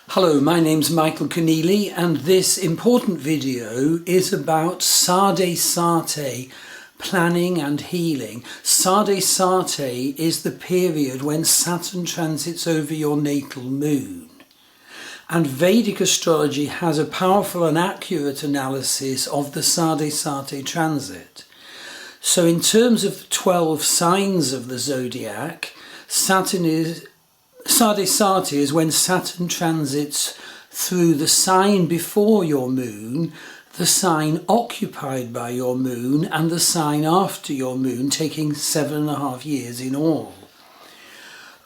Hello, my name's Michael Conneely, and this important video is about Sade Sate, planning and healing. Sade Sate is the period when Saturn transits over your natal moon. And Vedic Astrology has a powerful and accurate analysis of the Sade Sate transit. So in terms of the 12 signs of the zodiac, Sade Sate is when Saturn transits through the sign before your moon, the sign occupied by your moon, and the sign after your moon, taking 7.5 years in all.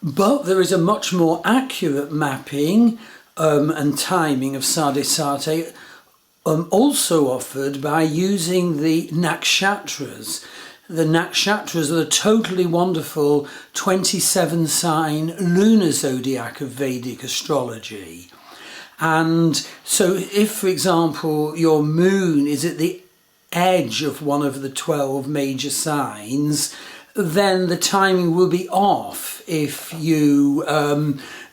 But there is a much more accurate mapping and timing of Sade Sate, also offered by using the Nakshatras. The Nakshatras are the totally wonderful 27 sign lunar zodiac of Vedic astrology. And so if, for example, your moon is at the edge of one of the 12 major signs, then the timing will be off if you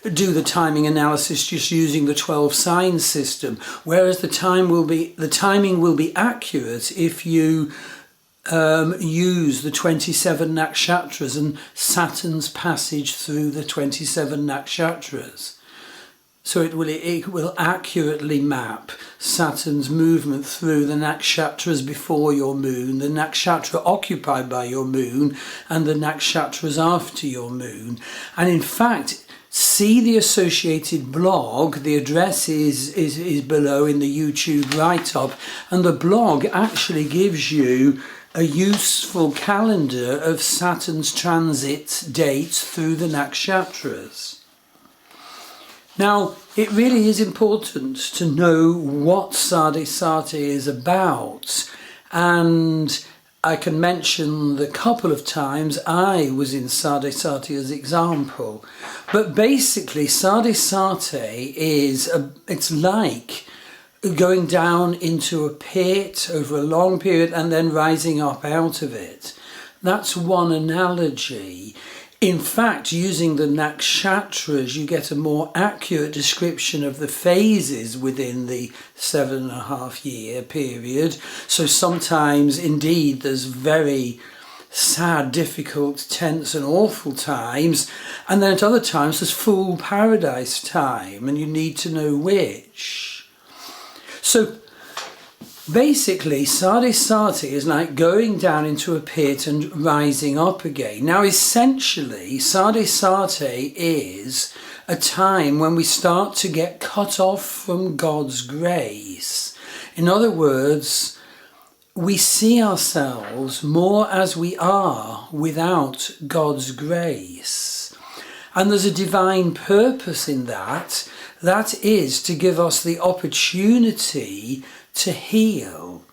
do the timing analysis just using the 12 sign system, whereas the timing will be accurate if you use the 27 nakshatras and Saturn's passage through the 27 nakshatras. So it will accurately map Saturn's movement through the nakshatras before your moon, the nakshatra occupied by your moon, and the nakshatras after your moon. And in fact, see the associated blog. The address is below in the YouTube write-up, and the blog actually gives you a useful calendar of Saturn's transit dates through the nakshatras. Now, it really is important to know what Sade Sate is about, and I can mention the couple of times I was in Sade Sate as example. But basically, Sade Sate it's like going down into a pit over a long period and then rising up out of it. That's one analogy. In fact, using the nakshatras, you get a more accurate description of the phases within the 7.5 year period. So sometimes, indeed, there's very sad, difficult, tense and awful times. And then at other times, there's full paradise time, and you need to know which. So basically, Sade Sate is like going down into a pit and rising up again. Now, essentially, Sade Sate is a time when we start to get cut off from God's grace. In other words, we see ourselves more as we are without God's grace. And there's a divine purpose in that. That is to give us the opportunity to heal.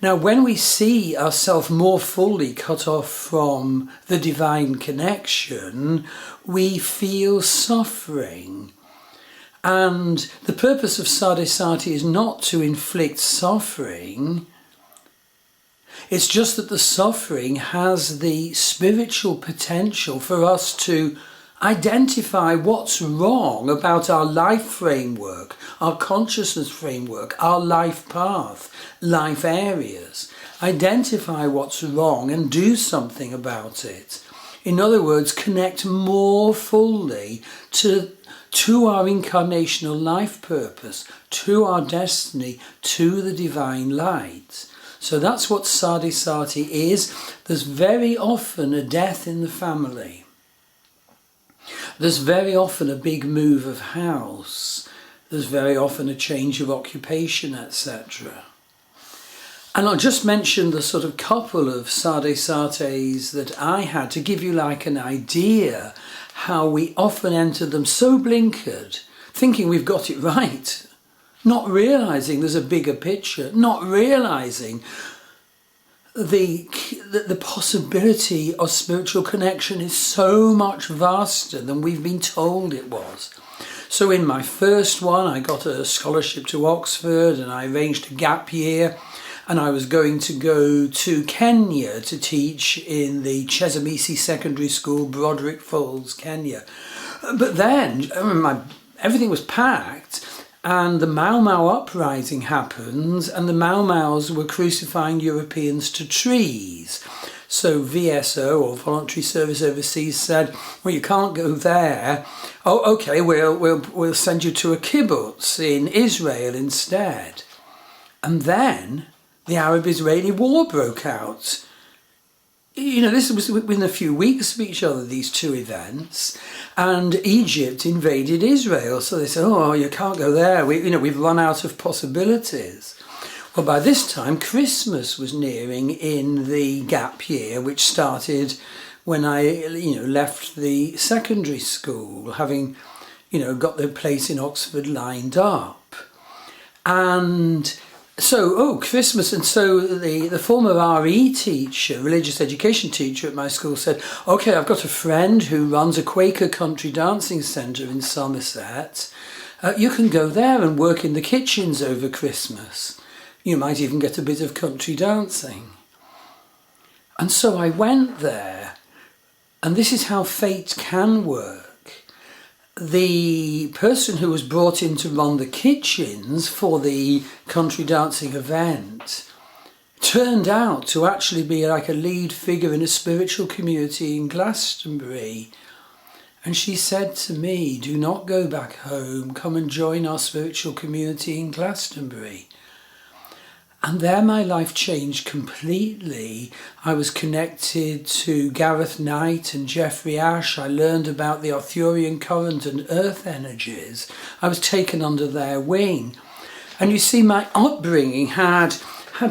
Now, when we see ourselves more fully cut off from the divine connection, we feel suffering. And the purpose of Sade Sate is not to inflict suffering. It's just that the suffering has the spiritual potential for us to identify what's wrong about our life framework, our consciousness framework, our life path, life areas. Identify what's wrong and do something about it. In other words, connect more fully to our incarnational life purpose, to our destiny, to the divine light. So that's what Sade Sate is. There's very often a death in the family. There's very often a big move of house. There's very often a change of occupation, etc. And I'll just mention the sort of couple of Sade Sates that I had to give you like an idea how we often enter them so blinkered, thinking we've got it right, not realising there's a bigger picture, not realising the possibility of spiritual connection is so much vaster than we've been told it was. So in my first one, I got a scholarship to Oxford and I arranged a gap year, and I was going to go to Kenya to teach in the Chesumisi Secondary School, Broderick Falls, Kenya. But then my everything was packed, and the Mau Mau uprising happened, and the Mau Maus were crucifying Europeans to trees. So VSO, or Voluntary Service Overseas, said, well, you can't go there. Oh, okay, we'll send you to a kibbutz in Israel instead. And then the Arab-Israeli war broke out. You know, this was within a few weeks of each other, these two events, and Egypt invaded Israel. So they said, oh, you can't go there. We've run out of possibilities. Well, by this time, Christmas was nearing in the gap year, which started when I, left the secondary school, having, got the place in Oxford lined up. And so, Christmas, and so the former RE teacher, religious education teacher at my school said, okay, I've got a friend who runs a Quaker country dancing centre in Somerset. You can go there and work in the kitchens over Christmas. You might even get a bit of country dancing. And so I went there, and this is how fate can work. The person who was brought in to run the kitchens for the country dancing event turned out to actually be like a lead figure in a spiritual community in Glastonbury. And she said to me, do not go back home, come and join our spiritual community in Glastonbury. And there my life changed completely. I was connected to Gareth Knight and Jeffrey Ash. I learned about the Arthurian current and earth energies. I was taken under their wing. And you see, my upbringing had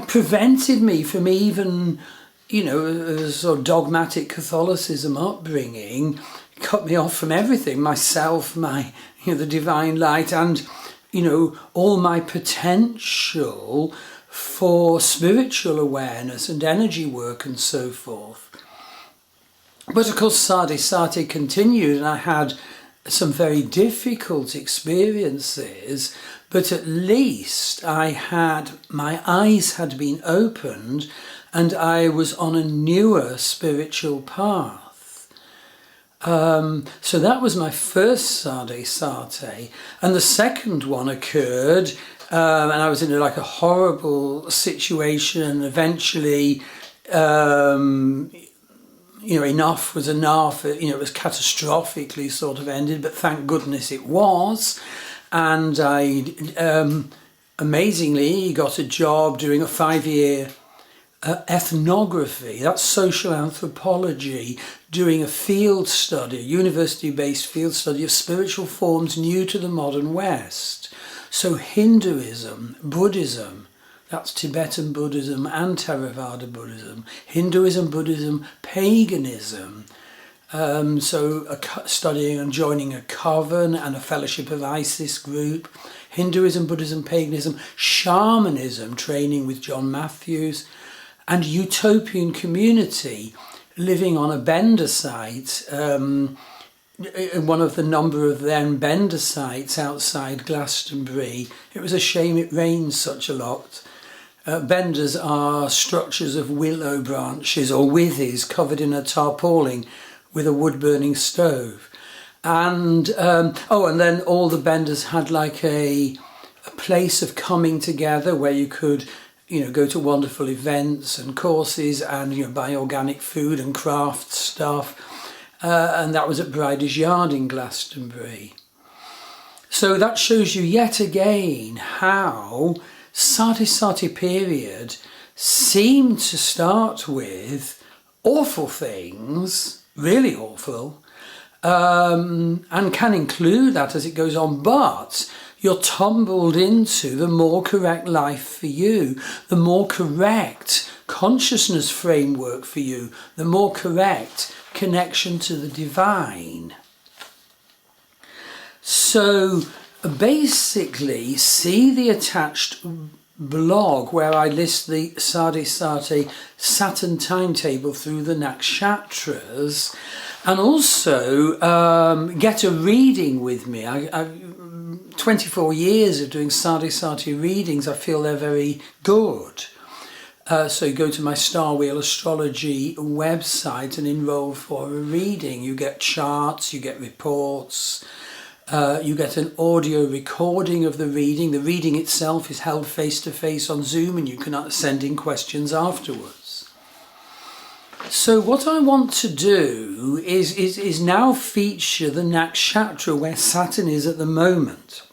prevented me from even, a sort of dogmatic Catholicism upbringing, cut me off from everything, myself, the divine light, and, all my potential for spiritual awareness and energy work and so forth. But of course Sade Sate continued, and I had some very difficult experiences, but at least my eyes had been opened and I was on a newer spiritual path. So that was my first Sade Sate, and the second one occurred and I was in a horrible situation, and eventually, enough was enough. It was catastrophically sort of ended, but thank goodness it was. And I amazingly got a job doing a 5-year ethnography, that's social anthropology, doing a field study, a university-based field study of spiritual forms new to the modern West. So Hinduism, Buddhism, that's Tibetan Buddhism and Theravada Buddhism, Hinduism, Buddhism, paganism. Studying and joining a coven and a Fellowship of Isis group, Hinduism, Buddhism, paganism, shamanism, training with John Matthews, and utopian community, living on a Bender site, one of the number of then Bender sites outside Glastonbury. It was a shame it rained such a lot. Benders are structures of willow branches or withies covered in a tarpaulin with a wood-burning stove. And then all the Benders had like a place of coming together where you could go to wonderful events and courses and buy organic food and craft stuff. And that was at Briders Yard in Glastonbury. So that shows you yet again how Sade Sate period seemed to start with awful things, really awful, and can include that as it goes on, but you're tumbled into the more correct life for you, the more correct consciousness framework for you, the more correct connection to the divine. So basically, see the attached blog where I list the Sade Sate Saturn timetable through the nakshatras, and also get a reading with me. I 24 years of doing Sade Sate readings, I feel they're very good. So you go to my Star Wheel Astrology website and enroll for a reading. You get charts, you get reports, You get an audio recording of the reading. The reading itself is held face-to-face on Zoom, and you can send in questions afterwards. So what I want to do is now feature the nakshatra where Saturn is at the moment.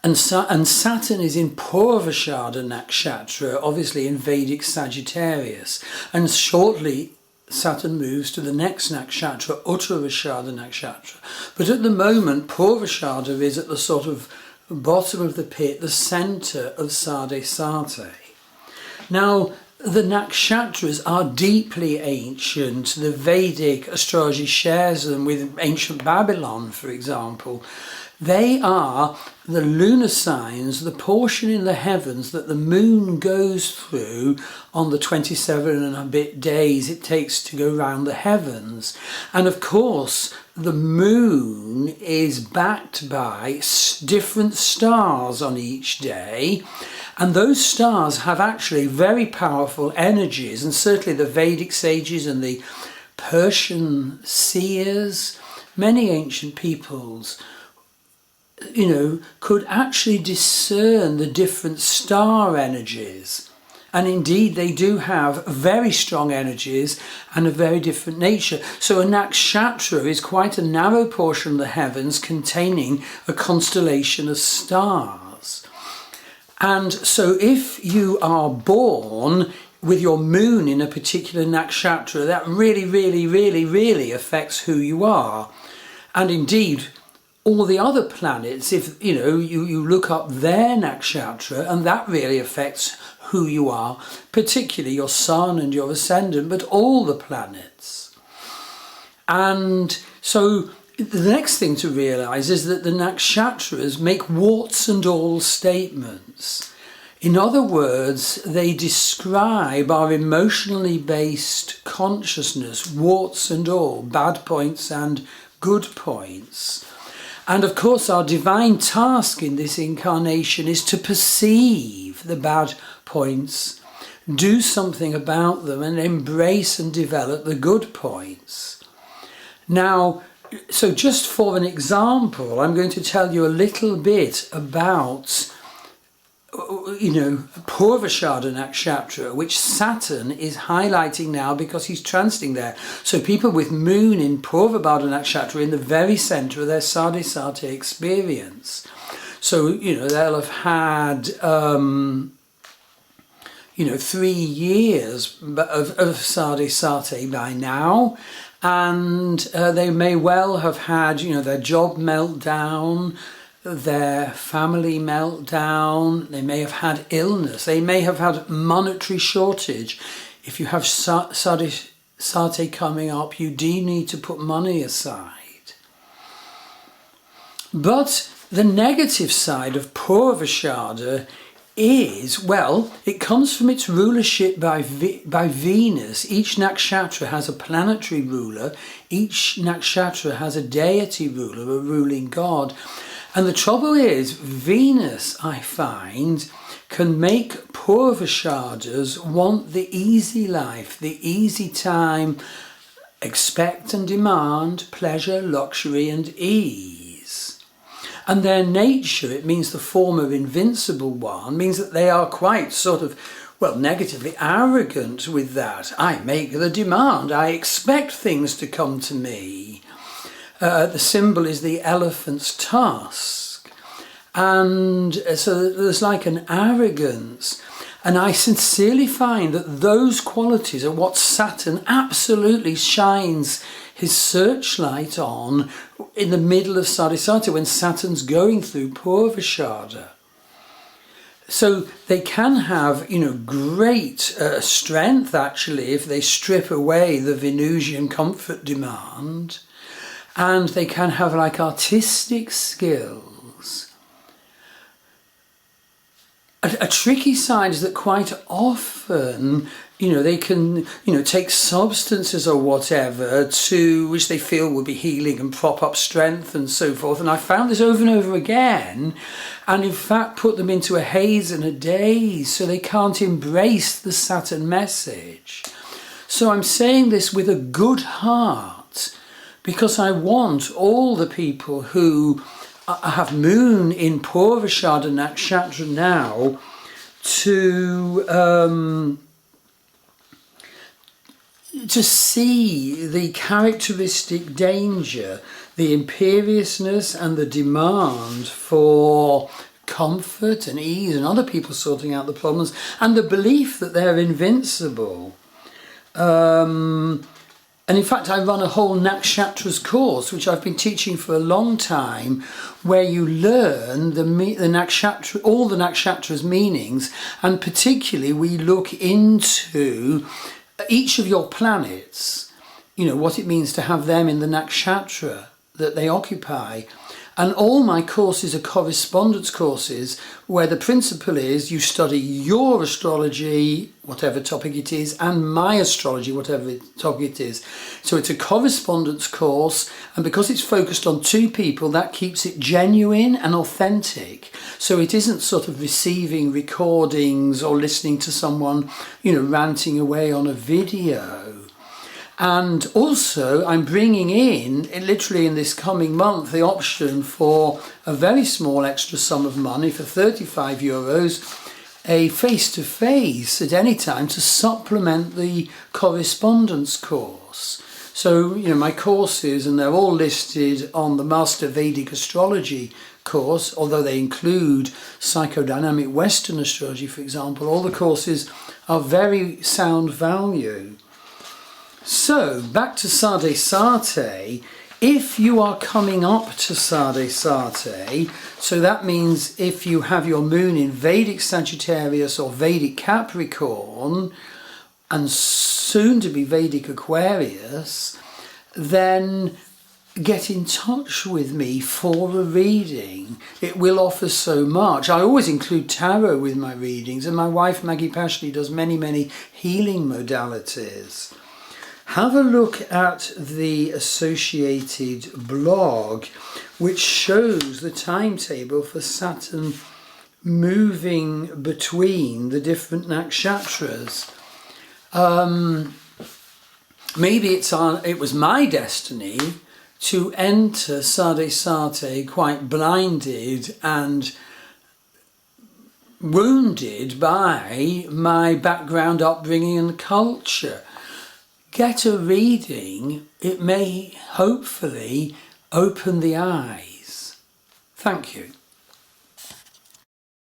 And Saturn is in Purvashada Nakshatra, obviously in Vedic Sagittarius. And shortly Saturn moves to the next nakshatra, Uttarashada Nakshatra. But at the moment, Purvashada is at the sort of bottom of the pit, the centre of Sade Sate. Now, the nakshatras are deeply ancient. The Vedic astrology shares them with ancient Babylon, for example. They are the lunar signs, the portion in the heavens that the moon goes through on the 27 and a bit days it takes to go round the heavens. And of course, the moon is backed by different stars on each day. And those stars have actually very powerful energies. And certainly the Vedic sages and the Persian seers, many ancient peoples, could actually discern the different star energies. And indeed, they do have very strong energies and a very different nature. So a nakshatra is quite a narrow portion of the heavens containing a constellation of stars. And so if you are born with your moon in a particular nakshatra, that really, really, really, really affects who you are. And indeed, all the other planets, if you look up their nakshatra, and that really affects who you are, particularly your sun and your ascendant, but all the planets. And so the next thing to realise is that the nakshatras make warts and all statements. In other words, they describe our emotionally based consciousness, warts and all, bad points and good points. And of course, our divine task in this incarnation is to perceive the bad points, do something about them, and embrace and develop the good points. Now, so just for an example, I'm going to tell you a little bit about Purvashada Nakshatra, which Saturn is highlighting now because he's transiting there. So people with moon in Purvashada Nakshatra in the very centre of their Sade Sate experience. So, they'll have had, 3 years of Sade Sate by now. And they may well have had, their job meltdown, their family meltdown, they may have had illness, they may have had monetary shortage. If you have Sade Sate coming up, you do need to put money aside. But the negative side of Purvashada is, it comes from its rulership by Venus. Each nakshatra has a planetary ruler, each nakshatra has a deity ruler, a ruling god. And the trouble is, Venus, I find, can make Purvashadas want the easy life, the easy time, expect and demand pleasure, luxury and ease. And their nature, it means the former invincible one, means that they are quite sort of, negatively arrogant with that. I make the demand, I expect things to come to me. The symbol is the elephant's tusk. And so there's like an arrogance. And I sincerely find that those qualities are what Saturn absolutely shines his searchlight on in the middle of Sade Sate when Saturn's going through Purvashada. So they can have, great strength actually if they strip away the Venusian comfort demand. And they can have like artistic skills. A tricky side is that quite often, they can, take substances or whatever to which they feel will be healing and prop up strength and so forth. And I found this over and over again, and in fact put them into a haze and a daze so they can't embrace the Saturn message. So I'm saying this with a good heart, because I want all the people who have moon in Purvashada Nakshatra now to see the characteristic danger, the imperiousness and the demand for comfort and ease and other people sorting out the problems, and the belief that they're invincible. And in fact, I run a whole Nakshatra course, which I've been teaching for a long time, where you learn the nakshatra, all the nakshatra's meanings, and particularly we look into each of your planets, you know, what it means to have them in the nakshatra that they occupy. And all my courses are correspondence courses where the principle is you study your astrology, whatever topic it is, and my astrology, whatever topic it is. So it's a correspondence course, and because it's focused on two people, that keeps it genuine and authentic. So it isn't sort of receiving recordings or listening to someone, you know, ranting away on a video. And also I'm bringing in, literally in this coming month, the option for a very small extra sum of money for €35, a face-to-face at any time to supplement the correspondence course. So, you know, my courses, and they're all listed on the Master Vedic Astrology course, although they include psychodynamic Western astrology, for example, all the courses are very sound value. So, back to Sade Sate. If you are coming up to Sade Sate, so that means if you have your moon in Vedic Sagittarius or Vedic Capricorn, and soon to be Vedic Aquarius, then get in touch with me for a reading. It will offer so much. I always include tarot with my readings, and my wife Maggie Pashley does many healing modalities. Have a look at the associated blog, which shows the timetable for Saturn moving between the different nakshatras. Maybe it was my destiny to enter Sade Sate quite blinded and wounded by my background, upbringing and culture. Get a reading, it may hopefully open the eyes. Thank you.